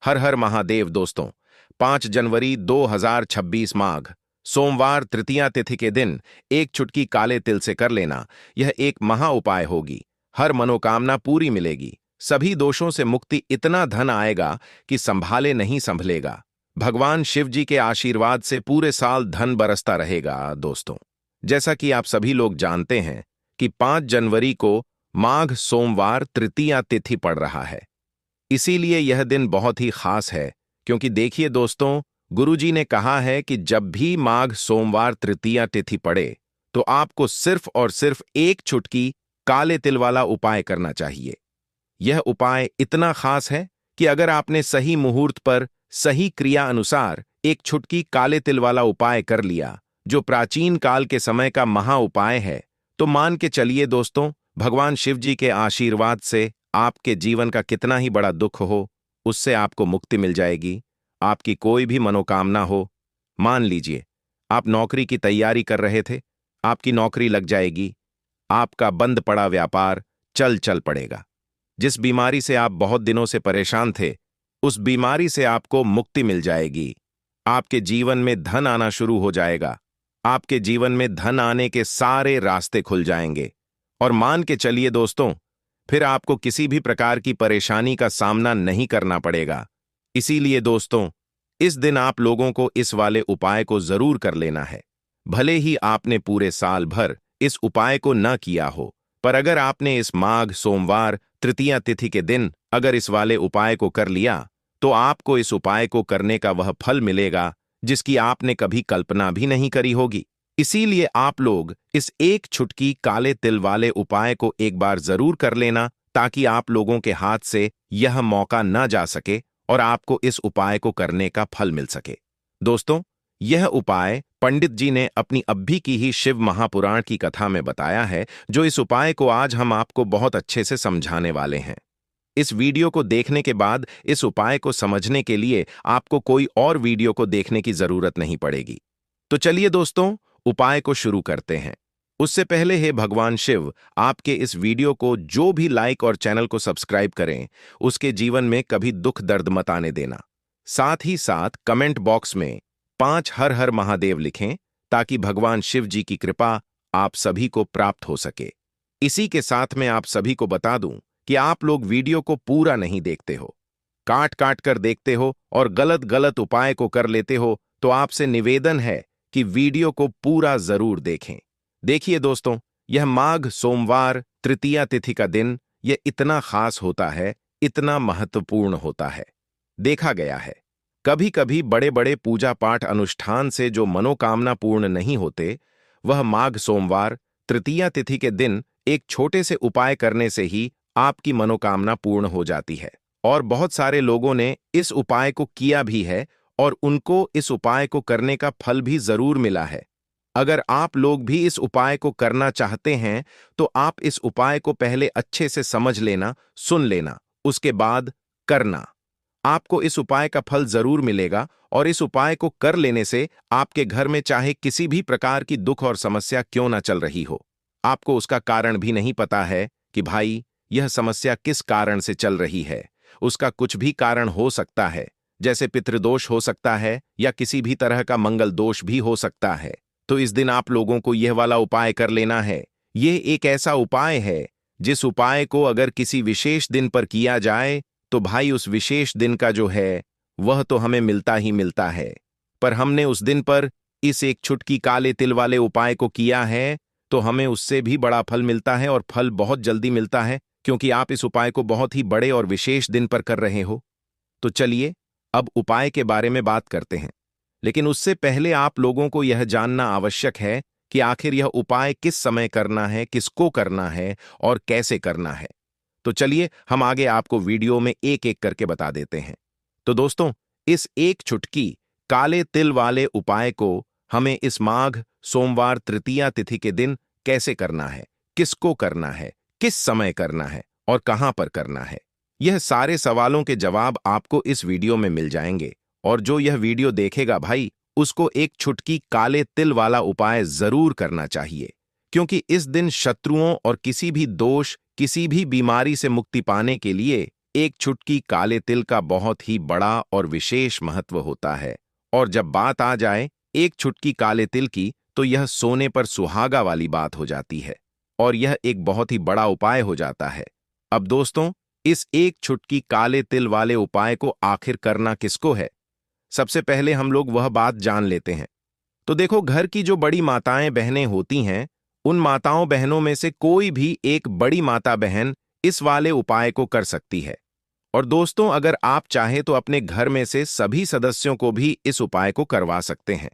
हर हर महादेव दोस्तों। 5 जनवरी 2026 माघ सोमवार तृतीया तिथि के दिन एक चुटकी काले तिल से कर लेना, यह एक महा उपाय होगी। हर मनोकामना पूरी मिलेगी, सभी दोषों से मुक्ति, इतना धन आएगा कि संभाले नहीं संभलेगा। भगवान शिव जी के आशीर्वाद से पूरे साल धन बरसता रहेगा। दोस्तों, जैसा कि आप सभी लोग जानते हैं कि 5 जनवरी को माघ सोमवार तृतीया तिथि पड़ रहा है, इसीलिए यह दिन बहुत ही खास है। क्योंकि देखिए दोस्तों, गुरुजी ने कहा है कि जब भी माघ सोमवार तृतीया तिथि पड़े तो आपको सिर्फ और सिर्फ एक चुटकी काले तिल वाला उपाय करना चाहिए। यह उपाय इतना खास है कि अगर आपने सही मुहूर्त पर सही क्रिया अनुसार एक चुटकी काले तिल वाला उपाय कर लिया, जो प्राचीन काल के समय का महा उपाय है, तो मान के चलिए दोस्तों, भगवान शिव जी के आशीर्वाद से आपके जीवन का कितना ही बड़ा दुख हो, उससे आपको मुक्ति मिल जाएगी। आपकी कोई भी मनोकामना हो, मान लीजिए आप नौकरी की तैयारी कर रहे थे, आपकी नौकरी लग जाएगी। आपका बंद पड़ा व्यापार चल पड़ेगा। जिस बीमारी से आप बहुत दिनों से परेशान थे, उस बीमारी से आपको मुक्ति मिल जाएगी। आपके जीवन में धन आना शुरू हो जाएगा। आपके जीवन में धन आने के सारे रास्ते खुल जाएंगे। और मान के चलिए दोस्तों, फिर आपको किसी भी प्रकार की परेशानी का सामना नहीं करना पड़ेगा। इसीलिए दोस्तों, इस दिन आप लोगों को इस वाले उपाय को जरूर कर लेना है। भले ही आपने पूरे साल भर इस उपाय को न किया हो, पर अगर आपने इस माघ सोमवार तृतीया तिथि के दिन अगर इस वाले उपाय को कर लिया, तो आपको इस उपाय को करने का वह फल मिलेगा जिसकी आपने कभी कल्पना भी नहीं करी होगी। इसीलिए आप लोग इस एक चुटकी काले तिल वाले उपाय को एक बार जरूर कर लेना, ताकि आप लोगों के हाथ से यह मौका न जा सके और आपको इस उपाय को करने का फल मिल सके। दोस्तों, यह उपाय पंडित जी ने अपनी अभी की ही शिव महापुराण की कथा में बताया है, जो इस उपाय को आज हम आपको बहुत अच्छे से समझाने वाले हैं। इस वीडियो को देखने के बाद इस उपाय को समझने के लिए आपको कोई और वीडियो को देखने की जरूरत नहीं पड़ेगी। तो चलिए दोस्तों, उपाय को शुरू करते हैं। उससे पहले हे भगवान शिव, आपके इस वीडियो को जो भी लाइक और चैनल को सब्सक्राइब करें, उसके जीवन में कभी दुख दर्द मत आने देना। साथ ही साथ कमेंट बॉक्स में 5 हर हर महादेव लिखें, ताकि भगवान शिव जी की कृपा आप सभी को प्राप्त हो सके। इसी के साथ में आप सभी को बता दूं कि आप लोग वीडियो को पूरा नहीं देखते हो, काट काट कर देखते हो और गलत गलत उपाय को कर लेते हो। तो आपसे निवेदन है कि वीडियो को पूरा जरूर देखें। देखिए दोस्तों, यह माघ सोमवार तृतीया तिथि का दिन यह इतना खास होता है, इतना महत्वपूर्ण होता है। देखा गया है, कभी कभी बड़े बड़े पूजा पाठ अनुष्ठान से जो मनोकामना पूर्ण नहीं होते, वह माघ सोमवार तृतीया तिथि के दिन एक छोटे से उपाय करने से ही आपकी मनोकामना पूर्ण हो जाती है। और बहुत सारे लोगों ने इस उपाय को किया भी है और उनको इस उपाय को करने का फल भी जरूर मिला है। अगर आप लोग भी इस उपाय को करना चाहते हैं, तो आप इस उपाय को पहले अच्छे से समझ लेना, सुन लेना, उसके बाद करना। आपको इस उपाय का फल जरूर मिलेगा। और इस उपाय को कर लेने से आपके घर में चाहे किसी भी प्रकार की दुख और समस्या क्यों ना चल रही हो, आपको उसका कारण भी नहीं पता है कि भाई यह समस्या किस कारण से चल रही है। उसका कुछ भी कारण हो सकता है, जैसे पितृदोष हो सकता है या किसी भी तरह का मंगल दोष भी हो सकता है। तो इस दिन आप लोगों को यह वाला उपाय कर लेना है। यह एक ऐसा उपाय है जिस उपाय को अगर किसी विशेष दिन पर किया जाए, तो भाई उस विशेष दिन का जो है वह तो हमें मिलता ही मिलता है। पर हमने उस दिन पर इस एक चुटकी काले तिल वाले उपाय को किया है, तो हमें उससे भी बड़ा फल मिलता है और फल बहुत जल्दी मिलता है, क्योंकि आप इस उपाय को बहुत ही बड़े और विशेष दिन पर कर रहे हो। तो चलिए अब उपाय के बारे में बात करते हैं। लेकिन उससे पहले आप लोगों को यह जानना आवश्यक है कि आखिर यह उपाय किस समय करना है, किसको करना है और कैसे करना है। तो चलिए हम आगे आपको वीडियो में एक एक करके बता देते हैं। तो दोस्तों, इस एक चुटकी काले तिल वाले उपाय को हमें इस माघ सोमवार तृतीया तिथि के दिन कैसे करना है, किसको करना है, किस समय करना है और कहां पर करना है, यह सारे सवालों के जवाब आपको इस वीडियो में मिल जाएंगे। और जो यह वीडियो देखेगा भाई, उसको एक चुटकी काले तिल वाला उपाय जरूर करना चाहिए, क्योंकि इस दिन शत्रुओं और किसी भी दोष, किसी भी बीमारी से मुक्ति पाने के लिए एक चुटकी काले तिल का बहुत ही बड़ा और विशेष महत्व होता है। और जब बात आ जाए एक चुटकी काले तिल की, तो यह सोने पर सुहागा वाली बात हो जाती है और यह एक बहुत ही बड़ा उपाय हो जाता है। अब दोस्तों, इस एक चुटकी काले तिल वाले उपाय को आखिर करना किसको है? सबसे पहले हम लोग वह बात जान लेते हैं। तो देखो, घर की जो बड़ी माताएं बहनें होती हैं, उन माताओं बहनों में से कोई भी एक बड़ी माता बहन इस वाले उपाय को कर सकती है। और दोस्तों, अगर आप चाहें तो अपने घर में से सभी सदस्यों को भी इस उपाय को करवा सकते हैं।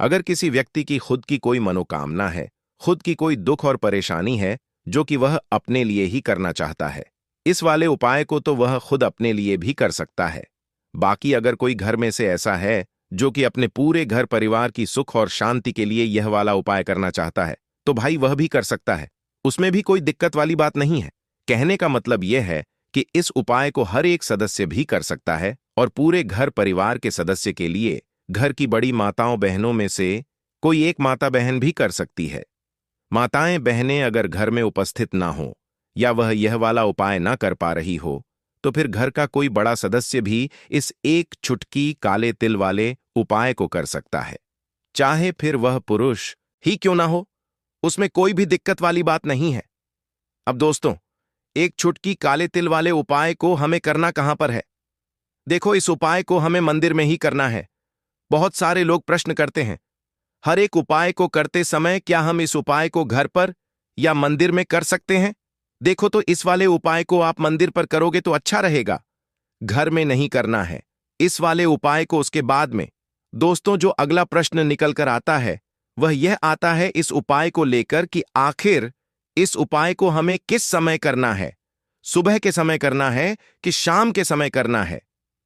अगर किसी व्यक्ति की खुद की कोई मनोकामना है, खुद की कोई दुख और परेशानी है जो कि वह अपने लिए ही करना चाहता है, इस वाले उपाय को तो वह खुद अपने लिए भी कर सकता है। बाकी अगर कोई घर में से ऐसा है जो कि अपने पूरे घर परिवार की सुख और शांति के लिए यह वाला उपाय करना चाहता है, तो भाई वह भी कर सकता है। उसमें भी कोई दिक्कत वाली बात नहीं है। कहने का मतलब यह है कि इस उपाय को हर एक सदस्य भी कर सकता है और पूरे घर परिवार के सदस्य के लिए घर की बड़ी माताओं बहनों में से कोई एक माता बहन भी कर सकती है। माताएं बहनें अगर घर में उपस्थित ना हो या वह यह वाला उपाय ना कर पा रही हो, तो फिर घर का कोई बड़ा सदस्य भी इस एक चुटकी काले तिल वाले उपाय को कर सकता है, चाहे फिर वह पुरुष ही क्यों ना हो। उसमें कोई भी दिक्कत वाली बात नहीं है। अब दोस्तों, एक चुटकी काले तिल वाले उपाय को हमें करना कहां पर है? देखो, इस उपाय को हमें मंदिर में ही करना है। बहुत सारे लोग प्रश्न करते हैं, हर एक उपाय को करते समय क्या हम इस उपाय को घर पर या मंदिर में कर सकते हैं? देखो, तो इस वाले उपाय को आप मंदिर पर करोगे तो अच्छा रहेगा, घर में नहीं करना है इस वाले उपाय को। उसके बाद में दोस्तों, जो अगला प्रश्न निकल कर आता है वह यह आता है इस उपाय को लेकर कि आखिर इस उपाय को हमें किस समय करना है? सुबह के समय करना है कि शाम के समय करना है?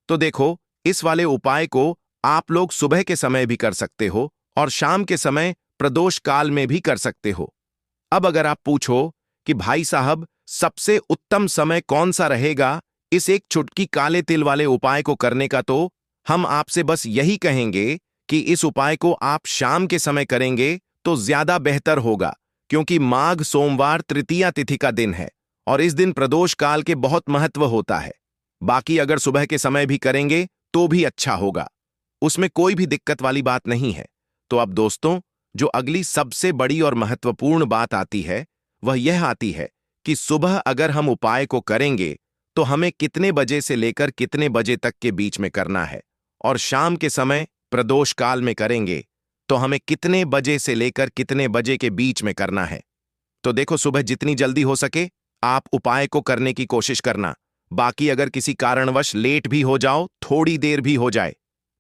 तो देखो, इस वाले उपाय को आप लोग सुबह के समय भी कर सकते हो और शाम के समय प्रदोष काल में भी कर सकते हो। अब अगर आप पूछो कि भाई साहब, सबसे उत्तम समय कौन सा रहेगा इस एक चुटकी काले तिल वाले उपाय को करने का, तो हम आपसे बस यही कहेंगे कि इस उपाय को आप शाम के समय करेंगे तो ज्यादा बेहतर होगा, क्योंकि माघ सोमवार तृतीया तिथि का दिन है और इस दिन प्रदोष काल के बहुत महत्व होता है। बाकी अगर सुबह के समय भी करेंगे तो भी अच्छा होगा, उसमें कोई भी दिक्कत वाली बात नहीं है। तो अब दोस्तों, जो अगली सबसे बड़ी और महत्वपूर्ण बात आती है वह यह आती है कि सुबह अगर हम उपाय को करेंगे तो हमें कितने बजे से लेकर कितने बजे तक के बीच में करना है, और शाम के समय प्रदोष काल में करेंगे तो हमें कितने बजे से लेकर कितने बजे के बीच में करना है। तो देखो, सुबह जितनी जल्दी हो सके आप उपाय को करने की कोशिश करना। बाकी अगर किसी कारणवश लेट भी हो जाओ, थोड़ी देर भी हो जाए,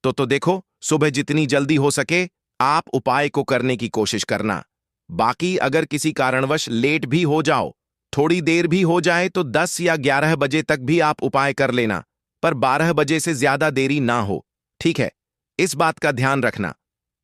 तो देखो, सुबह जितनी जल्दी हो सके आप उपाय को करने की कोशिश करना। बाकी अगर किसी कारणवश लेट भी हो जाओ, थोड़ी देर भी हो जाए, तो 10 या 11 बजे तक भी आप उपाय कर लेना, पर 12 बजे से ज्यादा देरी ना हो, ठीक है? इस बात का ध्यान रखना।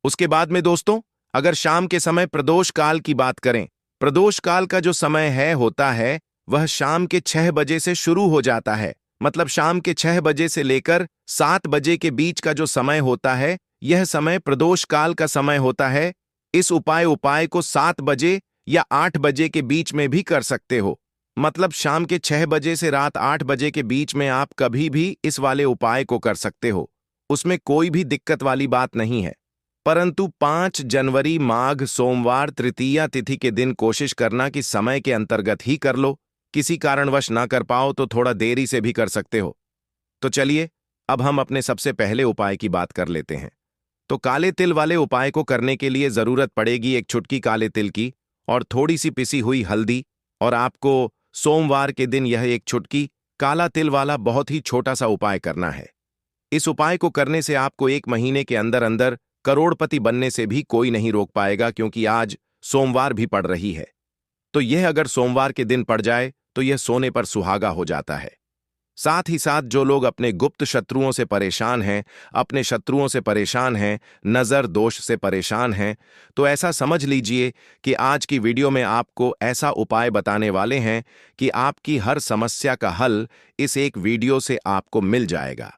उसके बाद में दोस्तों, अगर शाम के समय प्रदोष काल की बात करें, प्रदोष काल का जो समय होता है वह शाम के 6 बजे से शुरू हो जाता है। मतलब शाम के 6 बजे से लेकर 7 बजे के बीच का जो समय होता है, यह समय प्रदोष काल का समय होता है। इस उपाय को 7 बजे या 8 बजे के बीच में भी कर सकते हो। मतलब शाम के 6 बजे से रात 8 बजे के बीच में आप कभी भी इस वाले उपाय को कर सकते हो, उसमें कोई भी दिक्कत वाली बात नहीं है। परंतु 5 जनवरी माघ सोमवार तृतीया तिथि के दिन कोशिश करना कि समय के अंतर्गत ही कर लो। किसी कारणवश ना कर पाओ तो थोड़ा देरी से भी कर सकते हो। तो चलिए, अब हम अपने सबसे पहले उपाय की बात कर लेते हैं। तो काले तिल वाले उपाय को करने के लिए जरूरत पड़ेगी एक चुटकी काले तिल की और थोड़ी सी पिसी हुई हल्दी, और आपको सोमवार के दिन यह एक चुटकी काला तिल वाला बहुत ही छोटा सा उपाय करना है। इस उपाय को करने से आपको 1 महीने के अंदर अंदर करोड़पति बनने से भी कोई नहीं रोक पाएगा, क्योंकि आज सोमवार भी पड़ रही है। तो यह अगर सोमवार के दिन पड़ जाए तो यह सोने पर सुहागा हो जाता है। साथ ही साथ जो लोग अपने गुप्त शत्रुओं से परेशान हैं, अपने शत्रुओं से परेशान हैं, नजर दोष से परेशान हैं, तो ऐसा समझ लीजिए कि आज की वीडियो में आपको ऐसा उपाय बताने वाले हैं कि आपकी हर समस्या का हल इस एक वीडियो से आपको मिल जाएगा।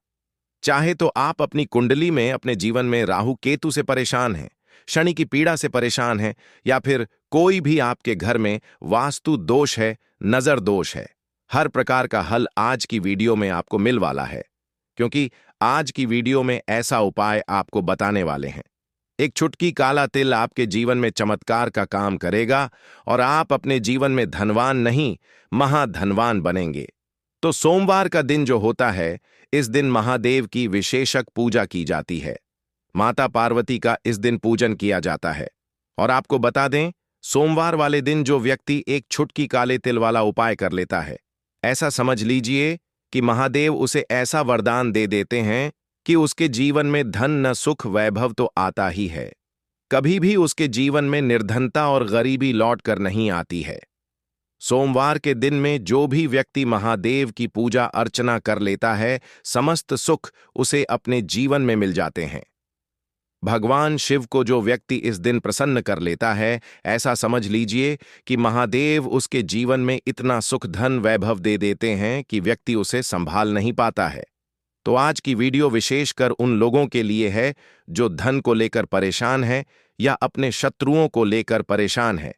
चाहे तो आप अपनी कुंडली में अपने जीवन में राहु केतु से परेशान हैं, शनि की पीड़ा से परेशान हैं, या फिर कोई भी आपके घर में वास्तु दोष है, नजर दोष है, हर प्रकार का हल आज की वीडियो में आपको मिल वाला है, क्योंकि आज की वीडियो में ऐसा उपाय आपको बताने वाले हैं। एक चुटकी काला तिल आपके जीवन में चमत्कार का काम करेगा और आप अपने जीवन में धनवान नहीं, महाधनवान बनेंगे। तो सोमवार का दिन जो होता है, इस दिन महादेव की विशेषक पूजा की जाती है। माता पार्वती का इस दिन पूजन किया जाता है। और आपको बता दें, सोमवार वाले दिन जो व्यक्ति एक चुटकी काले तिल वाला उपाय कर लेता है, ऐसा समझ लीजिए कि महादेव उसे ऐसा वरदान दे देते हैं कि उसके जीवन में धन न सुख वैभव तो आता ही है, कभी भी उसके जीवन में निर्धनता और गरीबी लौट कर नहीं आती है। सोमवार के दिन में जो भी व्यक्ति महादेव की पूजा अर्चना कर लेता है, समस्त सुख उसे अपने जीवन में मिल जाते हैं। भगवान शिव को जो व्यक्ति इस दिन प्रसन्न कर लेता है, ऐसा समझ लीजिए कि महादेव उसके जीवन में इतना सुख धन वैभव दे देते हैं कि व्यक्ति उसे संभाल नहीं पाता है। तो आज की वीडियो विशेषकर उन लोगों के लिए है जो धन को लेकर परेशान है या अपने शत्रुओं को लेकर परेशान है,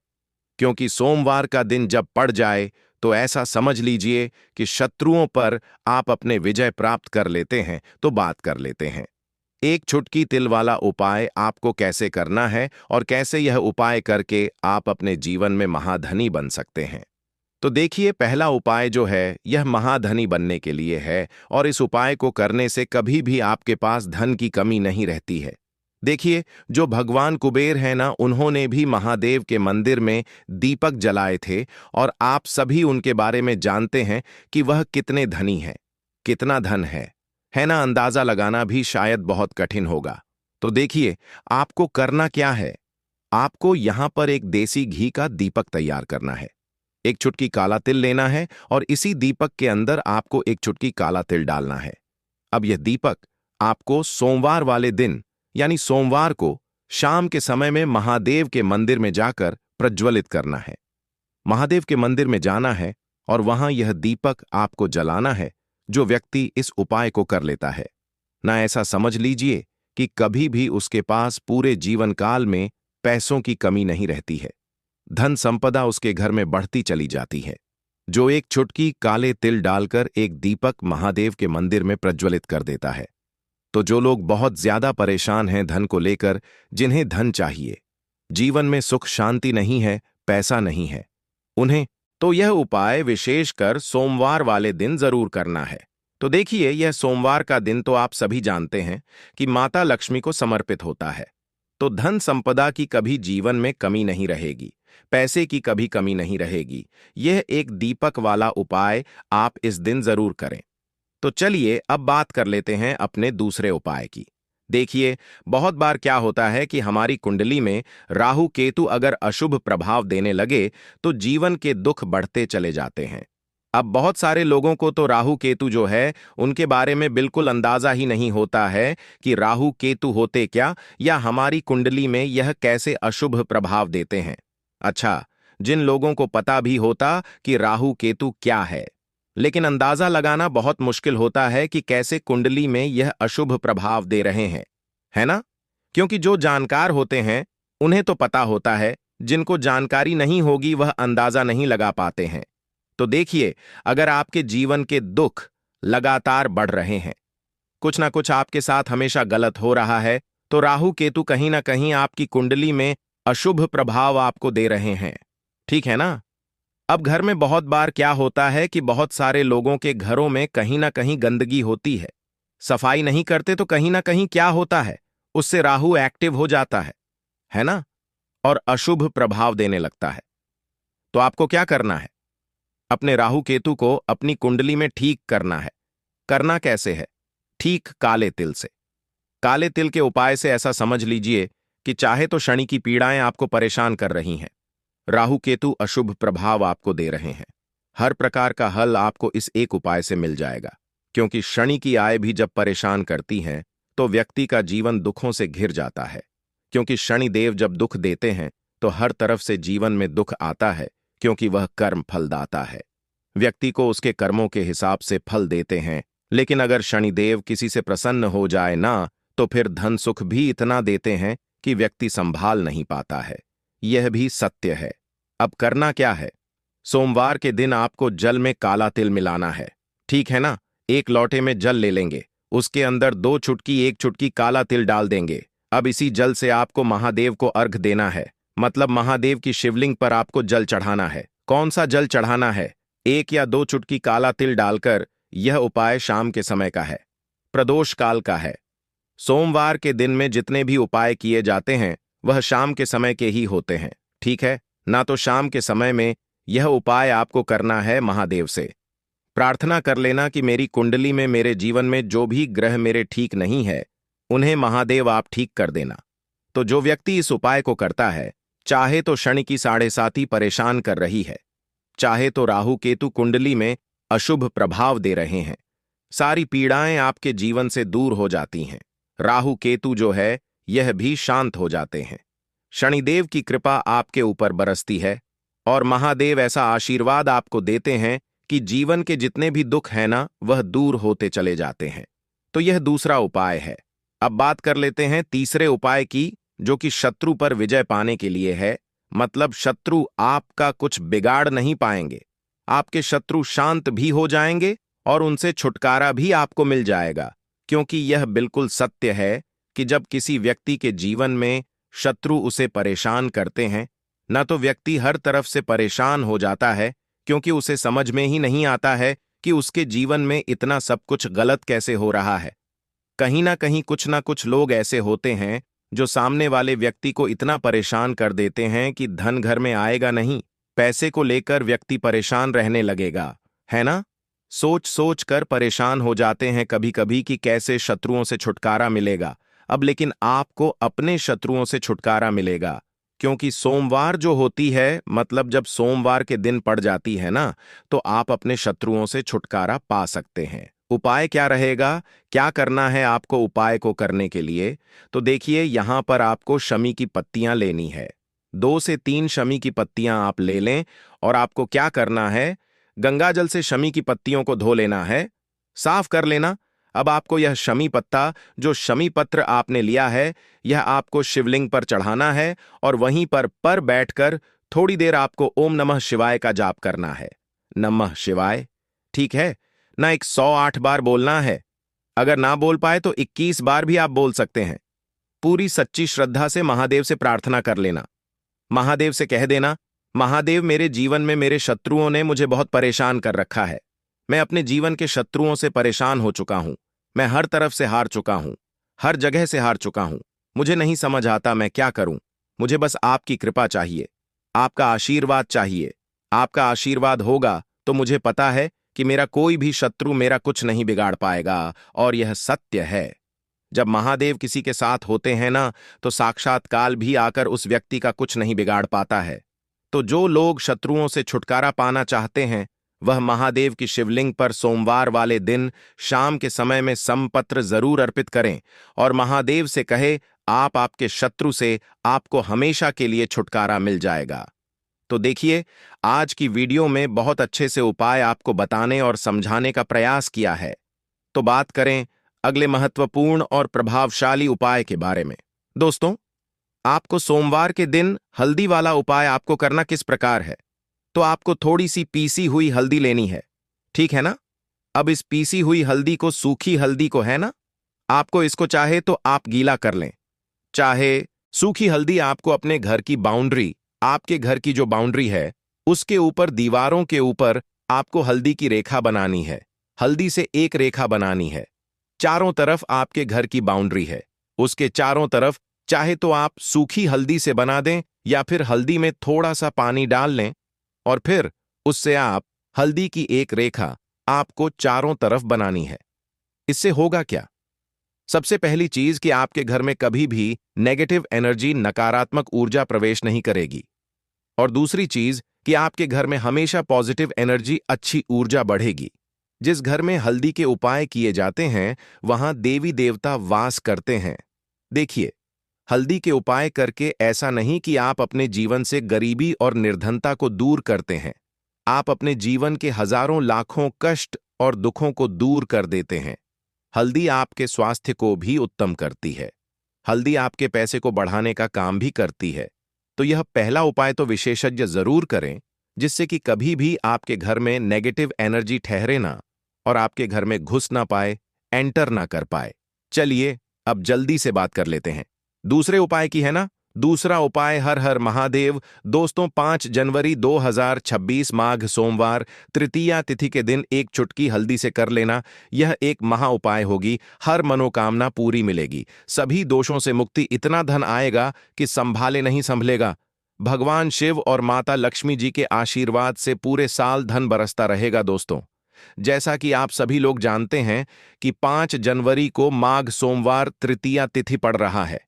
क्योंकि सोमवार का दिन जब पड़ जाए तो ऐसा समझ लीजिए कि शत्रुओं पर आप अपने विजय प्राप्त कर लेते हैं। तो बात कर लेते हैं, एक चुटकी तिल वाला उपाय आपको कैसे करना है और कैसे यह उपाय करके आप अपने जीवन में महाधनी बन सकते हैं। तो देखिए, पहला उपाय जो है यह महाधनी बनने के लिए है और इस उपाय को करने से कभी भी आपके पास धन की कमी नहीं रहती है। देखिए, जो भगवान कुबेर है ना, उन्होंने भी महादेव के मंदिर में दीपक जलाए थे और आप सभी उनके बारे में जानते हैं कि वह कितने धनी हैं, कितना धन है ना। अंदाजा लगाना भी शायद बहुत कठिन होगा। तो देखिए, आपको करना क्या है, आपको यहां पर एक देसी घी का दीपक तैयार करना है। एक चुटकी काला तिल लेना है और इसी दीपक के अंदर आपको एक चुटकी काला तिल डालना है। अब यह दीपक आपको सोमवार वाले दिन यानी सोमवार को शाम के समय में महादेव के मंदिर में जाकर प्रज्वलित करना है। महादेव के मंदिर में जाना है और वहां यह दीपक आपको जलाना है। जो व्यक्ति इस उपाय को कर लेता है ना, ऐसा समझ लीजिए कि कभी भी उसके पास पूरे जीवन काल में पैसों की कमी नहीं रहती है। धन संपदा उसके घर में बढ़ती चली जाती है। जो एक चुटकी काले तिल डालकर एक दीपक महादेव के मंदिर में प्रज्वलित कर देता है। तो जो लोग बहुत ज्यादा परेशान हैं धन को लेकर, जिन्हें धन चाहिए, जीवन में सुख शांति नहीं है, पैसा नहीं है, उन्हें तो यह उपाय विशेषकर सोमवार वाले दिन जरूर करना है। तो देखिए, यह सोमवार का दिन तो आप सभी जानते हैं कि माता लक्ष्मी को समर्पित होता है। तो धन संपदा की कभी जीवन में कमी नहीं रहेगी, पैसे की कभी कमी नहीं रहेगी। यह एक दीपक वाला उपाय आप इस दिन जरूर करें। तो चलिए अब बात कर लेते हैं अपने दूसरे उपाय की। देखिए, बहुत बार क्या होता है कि हमारी कुंडली में राहु केतु अगर अशुभ प्रभाव देने लगे तो जीवन के दुख बढ़ते चले जाते हैं। अब बहुत सारे लोगों को तो राहु केतु जो है उनके बारे में बिल्कुल अंदाजा ही नहीं होता है कि राहु केतु होते क्या या हमारी कुंडली में यह कैसे अशुभ प्रभाव देते हैं। अच्छा, जिन लोगों को पता भी होता कि राहु केतु क्या है, लेकिन अंदाजा लगाना बहुत मुश्किल होता है कि कैसे कुंडली में यह अशुभ प्रभाव दे रहे हैं, है ना। क्योंकि जो जानकार होते हैं उन्हें तो पता होता है, जिनको जानकारी नहीं होगी वह अंदाजा नहीं लगा पाते हैं। तो देखिए, अगर आपके जीवन के दुख लगातार बढ़ रहे हैं, कुछ ना कुछ आपके साथ हमेशा गलत हो रहा है, तो राहु केतु कहीं ना कहीं आपकी कुंडली में अशुभ प्रभाव आपको दे रहे हैं, ठीक है ना। अब घर में बहुत बार क्या होता है कि बहुत सारे लोगों के घरों में कहीं ना कहीं गंदगी होती है, सफाई नहीं करते तो कहीं ना कहीं क्या होता है, उससे राहु एक्टिव हो जाता है ना, और अशुभ प्रभाव देने लगता है। तो आपको क्या करना है, अपने राहु केतु को अपनी कुंडली में ठीक करना है। करना कैसे है, ठीक काले तिल से। काले तिल के उपाय से ऐसा समझ लीजिए कि चाहे तो शनि की पीड़ाएं आपको परेशान कर रही हैं, राहु केतु अशुभ प्रभाव आपको दे रहे हैं, हर प्रकार का हल आपको इस एक उपाय से मिल जाएगा। क्योंकि शनि की आय भी जब परेशान करती हैं तो व्यक्ति का जीवन दुखों से घिर जाता है। क्योंकि शनि देव जब दुख देते हैं तो हर तरफ से जीवन में दुख आता है, क्योंकि वह कर्म फलदाता है। व्यक्ति को उसके कर्मों के हिसाब से फल देते हैं। लेकिन अगर शनिदेव किसी से प्रसन्न हो जाए ना, तो फिर धन सुख भी इतना देते हैं कि व्यक्ति संभाल नहीं पाता है। यह भी सत्य है। अब करना क्या है, सोमवार के दिन आपको जल में काला तिल मिलाना है। ठीक है ना? एक लोटे में जल ले लेंगे, उसके अंदर 2 चुटकी 1 चुटकी काला तिल डाल देंगे। अब इसी जल से आपको महादेव को अर्घ देना है, मतलब महादेव की शिवलिंग पर आपको जल चढ़ाना है। कौन सा जल चढ़ाना है? 1 या 2 चुटकी काला तिल डालकर। यह उपाय शाम के समय का है, प्रदोष काल का है। सोमवार के दिन में जितने भी उपाय किए जाते हैं वह शाम के समय के ही होते हैं, ठीक है ना? तो शाम के समय में यह उपाय आपको करना है महादेव से। प्रार्थना कर लेना कि मेरी कुंडली में, मेरे जीवन में जो भी ग्रह मेरे ठीक नहीं है उन्हें महादेव आप ठीक कर देना। तो जो व्यक्ति इस उपाय को करता है, चाहे तो शनि की 7.5 परेशान कर रही है, चाहे तो राहु केतु कुंडली में अशुभ प्रभाव दे रहे हैं, सारी पीड़ाएं आपके जीवन से दूर हो जाती हैं। राहु केतु जो है यह भी शांत हो जाते हैं। शनिदेव की कृपा आपके ऊपर बरसती है और महादेव ऐसा आशीर्वाद आपको देते हैं कि जीवन के जितने भी दुख हैं ना, वह दूर होते चले जाते हैं। तो यह दूसरा उपाय है। अब बात कर लेते हैं तीसरे उपाय की, जो कि शत्रु पर विजय पाने के लिए है। मतलब शत्रु आपका कुछ बिगाड़ नहीं पाएंगे, आपके शत्रु शांत भी हो जाएंगे और उनसे छुटकारा भी आपको मिल जाएगा। क्योंकि यह बिल्कुल सत्य है कि जब किसी व्यक्ति के जीवन में शत्रु उसे परेशान करते हैं ना, तो व्यक्ति हर तरफ से परेशान हो जाता है, क्योंकि उसे समझ में ही नहीं आता है कि उसके जीवन में इतना सब कुछ गलत कैसे हो रहा है। कहीं ना कुछ लोग ऐसे होते हैं जो सामने वाले व्यक्ति को इतना परेशान कर देते हैं कि धन घर में आएगा नहीं, पैसे को लेकर व्यक्ति परेशान रहने लगेगा, है ना? सोच सोच कर परेशान हो जाते हैं कभी कभी कि कैसे शत्रुओं से छुटकारा मिलेगा। अब लेकिन आपको अपने शत्रुओं से छुटकारा मिलेगा, क्योंकि सोमवार जो होती है, मतलब जब सोमवार के दिन पड़ जाती है ना, तो आप अपने शत्रुओं से छुटकारा पा सकते हैं। उपाय क्या रहेगा, क्या करना है आपको उपाय को करने के लिए? तो देखिए, यहां पर आपको शमी की पत्तियां लेनी है। 2 से 3 शमी की पत्तियां आप ले लें और आपको क्या करना है, गंगा जल से शमी की पत्तियों को धो लेना है, साफ कर लेना। अब आपको यह शमी पत्ता, जो शमी पत्र आपने लिया है, यह आपको शिवलिंग पर चढ़ाना है और वहीं पर बैठकर थोड़ी देर आपको ओम नमः शिवाय का जाप करना है। नमः शिवाय, ठीक है ना? 108 बार बोलना है। अगर ना बोल पाए तो 21 बार भी आप बोल सकते हैं। पूरी सच्ची श्रद्धा से महादेव से प्रार्थना कर लेना। महादेव से कह देना, महादेव, मेरे जीवन में मेरे शत्रुओं ने मुझे बहुत परेशान कर रखा है। मैं अपने जीवन के शत्रुओं से परेशान हो चुका हूं। मैं हर तरफ से हार चुका हूं, हर जगह से हार चुका हूं। मुझे नहीं समझ आता मैं क्या करूं। मुझे बस आपकी कृपा चाहिए, आपका आशीर्वाद चाहिए। आपका आशीर्वाद होगा तो मुझे पता है कि मेरा कोई भी शत्रु मेरा कुछ नहीं बिगाड़ पाएगा, और यह सत्य है। जब महादेव किसी के साथ होते हैं ना, तो साक्षात काल भी आकर उस व्यक्ति का कुछ नहीं बिगाड़ पाता है। तो जो लोग शत्रुओं से छुटकारा पाना चाहते हैं, वह महादेव की शिवलिंग पर सोमवार वाले दिन शाम के समय में समपत्र जरूर अर्पित करें और महादेव से कहे, आप आपके शत्रु से आपको हमेशा के लिए छुटकारा मिल जाएगा। तो देखिए, आज की वीडियो में बहुत अच्छे से उपाय आपको बताने और समझाने का प्रयास किया है। तो बात करें अगले महत्वपूर्ण और प्रभावशाली उपाय के बारे में। दोस्तों, आपको सोमवार के दिन हल्दी वाला उपाय आपको करना किस प्रकार है? तो आपको थोड़ी सी पीसी हुई हल्दी लेनी है, ठीक है ना? अब इस पीसी हुई हल्दी को, सूखी हल्दी को, है ना, आपको इसको चाहे तो आप गीला कर लें, चाहे सूखी हल्दी आपको अपने घर की बाउंड्री, आपके घर की जो बाउंड्री है उसके ऊपर, दीवारों के ऊपर आपको हल्दी की रेखा बनानी है। हल्दी से एक रेखा बनानी है। चारों तरफ आपके घर की बाउंड्री है, उसके चारों तरफ चाहे तो आप सूखी हल्दी से बना दें या फिर हल्दी में थोड़ा सा पानी डाल लें और फिर उससे आप हल्दी की एक रेखा आपको चारों तरफ बनानी है। इससे होगा क्या? सबसे पहली चीज कि आपके घर में कभी भी नेगेटिव एनर्जी, नकारात्मक ऊर्जा प्रवेश नहीं करेगी। और दूसरी चीज कि आपके घर में हमेशा पॉजिटिव एनर्जी, अच्छी ऊर्जा बढ़ेगी। जिस घर में हल्दी के उपाय किए जाते हैं वहां देवी देवता वास करते हैं। देखिए, हल्दी के उपाय करके ऐसा नहीं कि आप अपने जीवन से गरीबी और निर्धनता को दूर करते हैं। आप अपने जीवन के हजारों लाखों कष्ट और दुखों को दूर कर देते हैं। हल्दी आपके स्वास्थ्य को भी उत्तम करती है। हल्दी आपके पैसे को बढ़ाने का काम भी करती है। तो यह पहला उपाय तो विशेषज्ञ जरूर करें, जिससे कि कभी भी आपके घर में नेगेटिव एनर्जी ठहरे ना और आपके घर में घुस ना पाए, एंटर ना कर पाए। चलिए अब जल्दी से बात कर लेते हैं दूसरे उपाय की, है ना। दूसरा उपाय, हर हर महादेव। दोस्तों, 5 जनवरी 2026 माघ सोमवार तृतीया तिथि के दिन एक चुटकी हल्दी से कर लेना। यह एक महा उपाय होगी, हर मनोकामना पूरी मिलेगी, सभी दोषों से मुक्ति, इतना धन आएगा कि संभाले नहीं संभलेगा। भगवान शिव और माता लक्ष्मी जी के आशीर्वाद से पूरे साल धन बरसता रहेगा। दोस्तों, जैसा कि आप सभी लोग जानते हैं कि 5 जनवरी को माघ सोमवार तृतीया तिथि पड़ रहा है,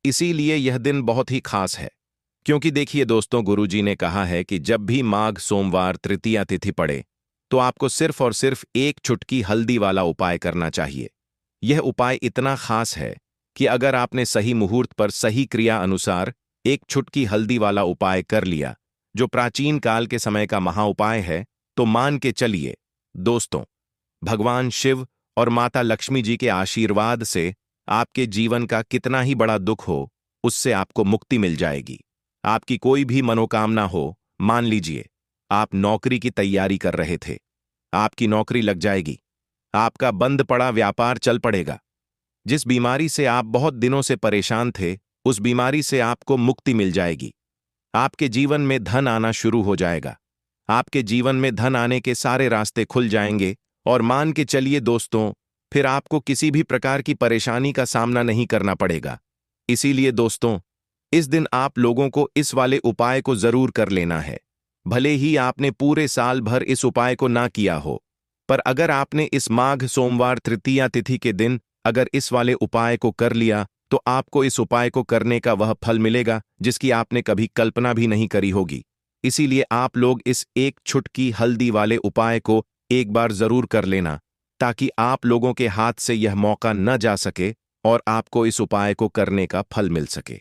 इसीलिए यह दिन बहुत ही खास है। क्योंकि देखिए दोस्तों, गुरुजी ने कहा है कि जब भी माघ सोमवार तृतीया तिथि पड़े तो आपको सिर्फ और सिर्फ एक चुटकी हल्दी वाला उपाय करना चाहिए। यह उपाय इतना खास है कि अगर आपने सही मुहूर्त पर सही क्रिया अनुसार एक चुटकी हल्दी वाला उपाय कर लिया, जो प्राचीन काल के समय का महा उपाय है, तो मान के चलिए दोस्तों, भगवान शिव और माता लक्ष्मी जी के आशीर्वाद से आपके जीवन का कितना ही बड़ा दुख हो, उससे आपको मुक्ति मिल जाएगी। आपकी कोई भी मनोकामना हो, मान लीजिए आप नौकरी की तैयारी कर रहे थे, आपकी नौकरी लग जाएगी, आपका बंद पड़ा व्यापार चल पड़ेगा, जिस बीमारी से आप बहुत दिनों से परेशान थे, उस बीमारी से आपको मुक्ति मिल जाएगी, आपके जीवन में धन आना शुरू हो जाएगा, आपके जीवन में धन आने के सारे रास्ते खुल जाएंगे। और मान के चलिए दोस्तों, फिर आपको किसी भी प्रकार की परेशानी का सामना नहीं करना पड़ेगा। इसीलिए दोस्तों, इस दिन आप लोगों को इस वाले उपाय को जरूर कर लेना है। भले ही आपने पूरे साल भर इस उपाय को ना किया हो, पर अगर आपने इस माघ सोमवार तृतीया तिथि के दिन अगर इस वाले उपाय को कर लिया, तो आपको इस उपाय को करने का वह फल मिलेगा जिसकी आपने कभी कल्पना भी नहीं करी होगी। इसीलिए आप लोग इस एक चुटकी हल्दी वाले उपाय को एक बार जरूर कर लेना, ताकि आप लोगों के हाथ से यह मौका न जा सके और आपको इस उपाय को करने का फल मिल सके।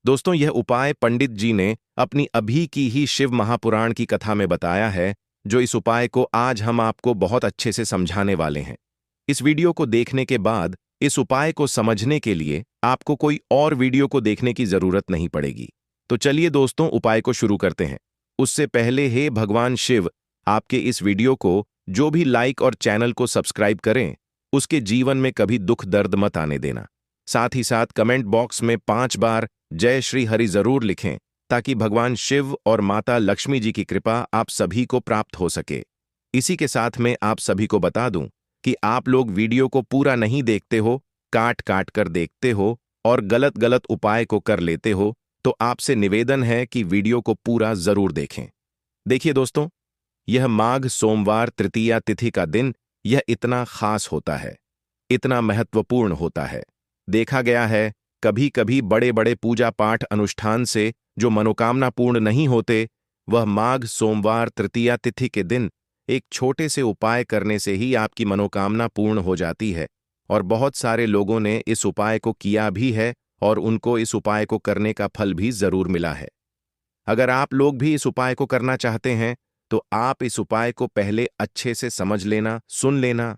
दोस्तों, यह उपाय पंडित जी ने अपनी अभी की ही शिव महापुराण की कथा में बताया है, जो इस उपाय को आज हम आपको बहुत अच्छे से समझाने वाले हैं। इस वीडियो को देखने के बाद इस उपाय को समझने के लिए आपको कोई और वीडियो को देखने की जरूरत नहीं पड़ेगी। तो चलिए दोस्तों, उपाय को शुरू करते हैं। उससे पहले, हे भगवान शिव, आपके इस वीडियो को जो भी लाइक और चैनल को सब्सक्राइब करें, उसके जीवन में कभी दुख दर्द मत आने देना। साथ ही साथ कमेंट बॉक्स में 5 बार जय श्री हरि जरूर लिखें, ताकि भगवान शिव और माता लक्ष्मी जी की कृपा आप सभी को प्राप्त हो सके। इसी के साथ में आप सभी को बता दूं कि आप लोग वीडियो को पूरा नहीं देखते हो, काट काट कर देखते हो और गलत गलत उपाय को कर लेते हो, तो आपसे निवेदन है कि वीडियो को पूरा जरूर देखें। देखिए दोस्तों, यह माघ सोमवार तृतीया तिथि का दिन यह इतना खास होता है, इतना महत्वपूर्ण होता है। देखा गया है कभी कभी बड़े बड़े पूजा पाठ अनुष्ठान से जो मनोकामना पूर्ण नहीं होते, वह माघ सोमवार तृतीया तिथि के दिन एक छोटे से उपाय करने से ही आपकी मनोकामना पूर्ण हो जाती है। और बहुत सारे लोगों ने इस उपाय को किया भी है और उनको इस उपाय को करने का फल भी जरूर मिला है। अगर आप लोग भी इस उपाय को करना चाहते हैं, तो आप इस उपाय को पहले अच्छे से समझ लेना, सुन लेना,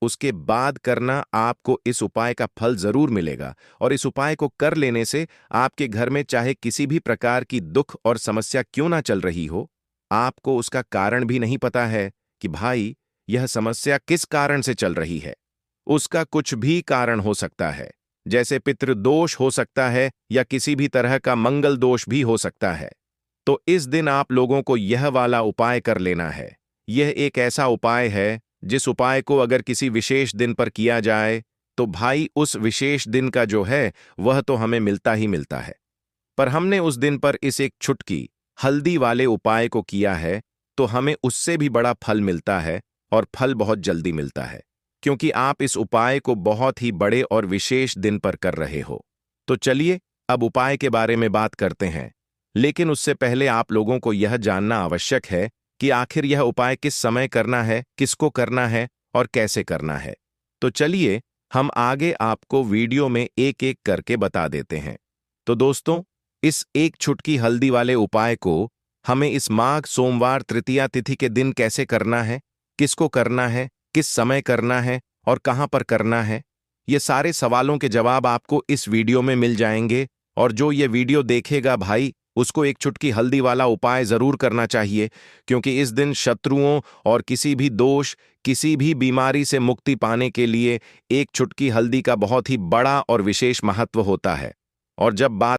उसके बाद करना। आपको इस उपाय का फल जरूर मिलेगा और इस उपाय को कर लेने से आपके घर में चाहे किसी भी प्रकार की दुख और समस्या क्यों ना चल रही हो, आपको उसका कारण भी नहीं पता है कि भाई यह समस्या किस कारण से चल रही है। उसका कुछ भी कारण हो सकता है, जैसे पितृदोष हो सकता है या किसी भी तरह का मंगल दोष भी हो सकता है। तो इस दिन आप लोगों को यह वाला उपाय कर लेना है। यह एक ऐसा उपाय है जिस उपाय को अगर किसी विशेष दिन पर किया जाए, तो भाई उस विशेष दिन का जो है वह तो हमें मिलता ही मिलता है। पर हमने उस दिन पर इस एक चुटकी हल्दी वाले उपाय को किया है, तो हमें उससे भी बड़ा फल मिलता है और फल बहुत जल्दी मिलता है, क्योंकि आप इस उपाय को बहुत ही बड़े और विशेष दिन पर कर रहे हो। तो चलिए अब उपाय के बारे में बात करते हैं, लेकिन उससे पहले आप लोगों को यह जानना आवश्यक है कि आखिर यह उपाय किस समय करना है, किसको करना है और कैसे करना है। तो चलिए हम आगे आपको वीडियो में एक एक करके बता देते हैं। तो दोस्तों, इस एक चुटकी हल्दी वाले उपाय को हमें इस माघ सोमवार तृतीया तिथि के दिन कैसे करना है, किसको करना है, किस समय करना है और कहां पर करना है, ये सारे सवालों के जवाब आपको इस वीडियो में मिल जाएंगे। और जो ये वीडियो देखेगा भाई, उसको एक चुटकी हल्दी वाला उपाय जरूर करना चाहिए, क्योंकि इस दिन शत्रुओं और किसी भी दोष, किसी भी बीमारी से मुक्ति पाने के लिए एक चुटकी हल्दी का बहुत ही बड़ा और विशेष महत्व होता है। और जब बात